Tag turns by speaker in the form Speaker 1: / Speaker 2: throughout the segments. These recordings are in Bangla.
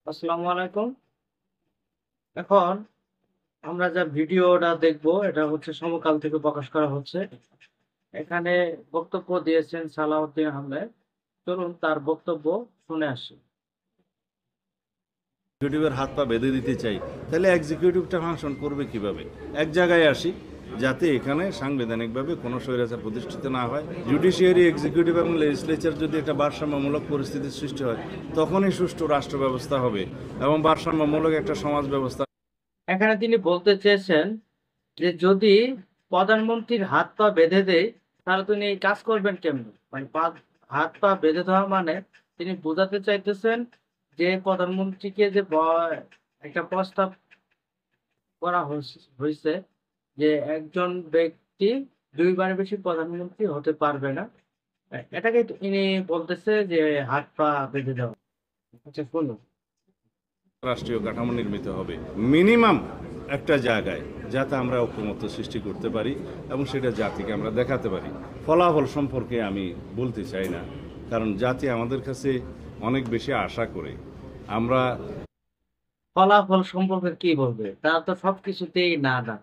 Speaker 1: আসসালামু আলাইকুম। এখন আমরা যা ভিডিওটা দেখব এটা হচ্ছে সমকাল থেকে প্রকাশ করা হচ্ছে। এখানে বক্তব্য দিয়েছেন সালাউদ্দিন আহমেদ। চলুন তার বক্তব্য শুনে আসি।
Speaker 2: এক্সিকিউটিভের হাত পা বেঁধে দিতে চাই, তাহলে এক্সিকিউটিভটা ফাংশন করবে কিভাবে? এক জায়গায় আসি, যাতে এখানে সাংবিধানিকভাবে কোনো স্বৈরাচার প্রতিষ্ঠিত না হয়। জুডিশিয়ারি, এক্সিকিউটিভ এবং লেজিসলেচার যদি একটা ভারসাম্যমূলক পরিস্থিতির সৃষ্টি হয়, তখনই সুষ্ঠু রাষ্ট্র ব্যবস্থা হবে এবং ভারসাম্যমূলক একটা সমাজ ব্যবস্থা।
Speaker 1: এখানে তিনি বলতে চেয়েছেন যে যদি প্রধানমন্ত্রীর হাত পা বেঁধে দেয় তাহলে তিনি এই কাজ করবেন কেমনি? মানে হাত পা বেঁধে দেওয়া মানে তিনি বোঝাতে চাইতেছেন যে প্রধানমন্ত্রীকে যে একটা প্রস্তাব করা হয়েছে যে একজন ব্যক্তি দুইবার বেশি প্রধানমন্ত্রী হতে পারবে না। এটাকে ইনি বলতেছে যে হাত পা বেঁধে দেওয়া। আচ্ছা শুনুন।
Speaker 2: রাষ্ট্রীয় কাঠামো নির্মিত হবে মিনিমাম একটা জায়গায়, যাতে আমরা ঐক্যমত্য সৃষ্টি করতে পারি এবং সেটা জাতিকে আমরা দেখাতে পারি। ফলাফল সম্পর্কে আমি বলতে চাই না, কারণ জাতি আমাদের কাছে অনেক বেশি আশা করে। আমরা
Speaker 1: ফলাফল সম্পর্কে কি বলবে? তারা তো সবকিছুতেই না না।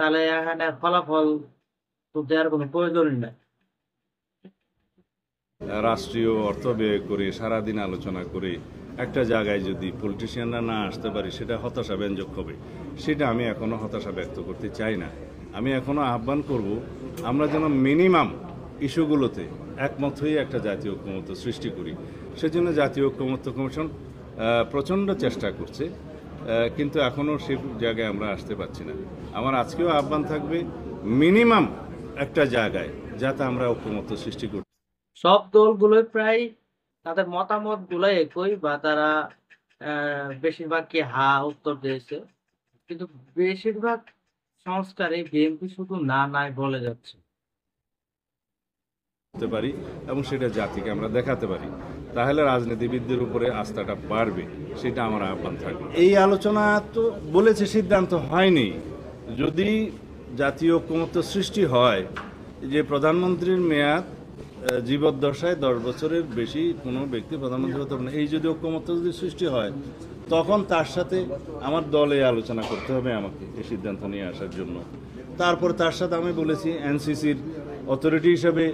Speaker 1: তাহলে এখানে ফলাফল তো দেওয়ার কোনো প্রয়োজনই নাই।
Speaker 2: রাষ্ট্রীয় অর্থ ব্যয় করে সারাদিন আলোচনা করে একটা জায়গায় যদি পলিটিশিয়ানরা না আসতে পারি, সেটা হতাশা ব্যঞ্জক হবে। সেটা আমি এখনো হতাশা ব্যক্ত করতে চাই না। আমি এখনো আহ্বান করব, আমরা যেন মিনিমাম ইস্যুগুলোতে একমত হয়ে একটা জাতীয় ঐক্যমত্য সৃষ্টি করি। সেজন্য জাতীয় ঐক্যমত্য কমিশন প্রচণ্ড চেষ্টা করছে, কিন্তু এখনও সে জায়গায় আমরা আসতে পারছি না। আমার আজকেও আহ্বান থাকবে, মিনিমাম একটা জায়গায় যাতে আমরা ঐক্যমত্য সৃষ্টি করি।
Speaker 1: সব দলগুলোই প্রায় তাদের মতামত গুলো একই, বা তারা বেশিরভাগই হা উত্তর দিয়েছে, কিন্তু বেশিরভাগ সংস্কারে বিএনপি শুধু না নাই বলে যাচ্ছে।
Speaker 2: করতে পারি এবং সেটা জাতিকে আমরা দেখাতে পারি, তাহলে রাজনীতিবিদদের উপরে আস্থাটা বাড়বে। সেটা আমার আহ্বান থাকবে। এই আলোচনা তো বলেছে, সিদ্ধান্ত হয়নি। যদি জাতীয় ঐক্যমত্য সৃষ্টি হয় যে প্রধানমন্ত্রীর মেয়াদ জীবদ্দশায় 10 বছরের বেশি কোনো ব্যক্তি প্রধানমন্ত্রী হতে পারে না, এই যদি ঐক্যমত্য যদি সৃষ্টি হয়, তখন তার সাথে আমার দলে আলোচনা করতে হবে আমাকে এই সিদ্ধান্ত নিয়ে আসার জন্য। তারপর তার সাথে আমি বলেছি এনসিসির অথরিটি হিসেবে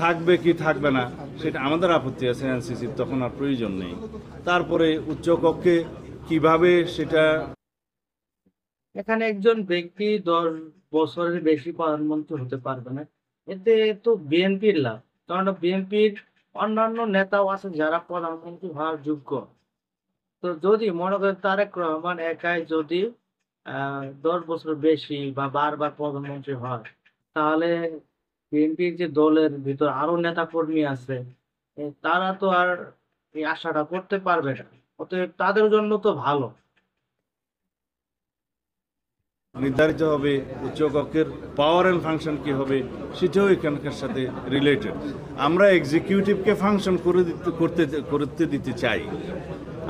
Speaker 2: থাকবে কি থাকবে না, সেটা আমাদের আপত্তি আছে। এনসিসির তখন আর প্রয়োজন নেই। তারপরে উচ্চকক্ষে কিভাবে সেটা।
Speaker 1: এখানে একজন ব্যক্তি 10 বছরের বেশি প্রধানমন্ত্রী হতে পারবে না, এতে তো বিএনপির লাভ। কারণ বিএনপির অন্যান্য নেতাও আছে যারা প্রধানমন্ত্রী হওয়ার যোগ্য। তো যদি মনে করেন তারেক রহমান একাই যদি 10 বছর বেশি বা বারবার প্রধানমন্ত্রী হয়, তাহলে বিএনপির যে দলের ভিতর আরো নেতা কর্মী আছে, তারা তো আর এই আশাটা করতে পারবে না। অতএব তাদের জন্য তো ভালো।
Speaker 2: নির্ধারিত হবে উচ্চকক্ষের পাওয়ার অ্যান্ড ফাংশন কি হবে, সেটাও এখানকার সাথে রিলেটেড। আমরা এক্সিকিউটিভকে ফাংশন করতে দিতে চাই।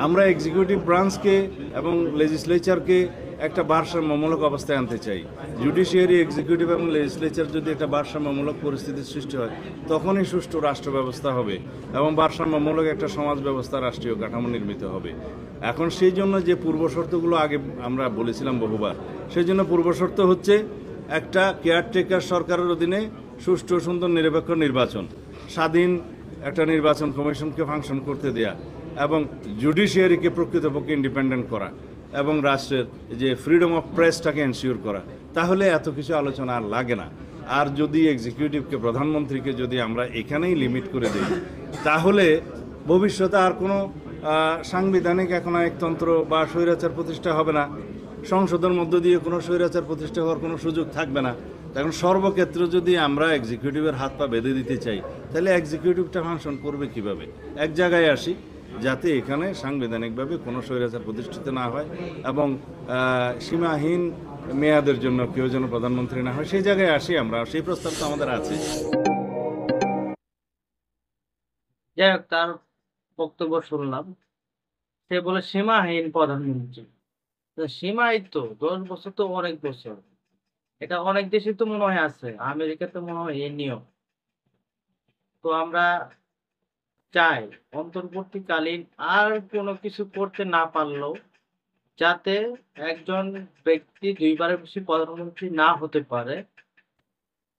Speaker 2: আমরা এক্সিকিউটিভ ব্রাঞ্চকে এবং লেজিসলেচারকে একটা ভারসাম্যমূলক অবস্থায় আনতে চাই। জুডিশিয়ারি, এক্সিকিউটিভ এবং লেজিসলেচার যদি একটা ভারসাম্যমূলক পরিস্থিতির সৃষ্টি হয়, তখনই সুষ্ঠু রাষ্ট্র ব্যবস্থা হবে এবং ভারসাম্যমূলক একটা সমাজ ব্যবস্থা, রাষ্ট্রীয় কাঠামো নির্মিত হবে। এখন সেই জন্য যে পূর্বশর্তগুলো আগে আমরা বলেছিলাম বহুবার, সেই জন্য পূর্বশর্ত হচ্ছে একটা কেয়ারটেকার সরকারের অধীনে সুষ্ঠু, সুন্দর, নিরপেক্ষ নির্বাচন, স্বাধীন একটা নির্বাচন কমিশনকে ফাংশন করতে দেয়া এবং জুডিশিয়ারিকে প্রকৃতপক্ষে ইন্ডিপেন্ডেন্ট করা এবং রাষ্ট্রের যে ফ্রিডম অফ প্রেসটাকে এনশিওর করা। তাহলে এত কিছু আলোচনা আর লাগে না। আর যদি এক্সিকিউটিভকে, প্রধানমন্ত্রীকে যদি আমরা এখানেই লিমিট করে দিই, তাহলে ভবিষ্যতে আর কোনো সাংবিধানিক একনায়কতন্ত্র বা স্বৈরাচার প্রতিষ্ঠা হবে না। সংসদের মধ্য দিয়ে কোনো স্বৈরাচার প্রতিষ্ঠা হওয়ার কোনো সুযোগ থাকবে না। এখন সর্বক্ষেত্রে যদি আমরা এক্সিকিউটিভের হাত পা বেঁধে দিতে চাই, তাহলে এক্সিকিউটিভটা ফাংশন করবে কিভাবে? এক জায়গায় আসি, যাতে এখানে সাংবিধানিকভাবে কোনো স্বৈরাচার প্রতিষ্ঠিত না হয় এবং সীমাহীন মেয়াদের জন্য কেউ যেন প্রধানমন্ত্রী না হয়, সেই জায়গায় আসি আমরা। সেই প্রস্তাব তো আমাদের আছে।
Speaker 1: যাই হোক, তার বক্তব্য শুনলাম। সে বলে সীমাহীন প্রধানমন্ত্রী। তো সীমাই তো 10 বছর তো অনেক বছর। এটা অনেক দেশে তো মনে হয় আছে, আমেরিকাতে মনে হয় এই নিয়ম। তো আমরা চাই অন্তর্বর্তীকালীন আর কোনো কিছু করতে না পারলেও যাতে একজন ব্যক্তি ২ বারের বেশি প্রধানমন্ত্রী না হতে পারে,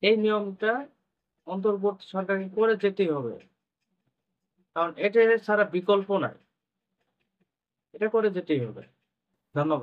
Speaker 1: এই নিয়মটা অন্তর্বর্তী সরকারকে করে যেতেই হবে। কারণ এটা ছাড়া বিকল্প নাই। এটা করে যেতেই হবে। ধন্যবাদ।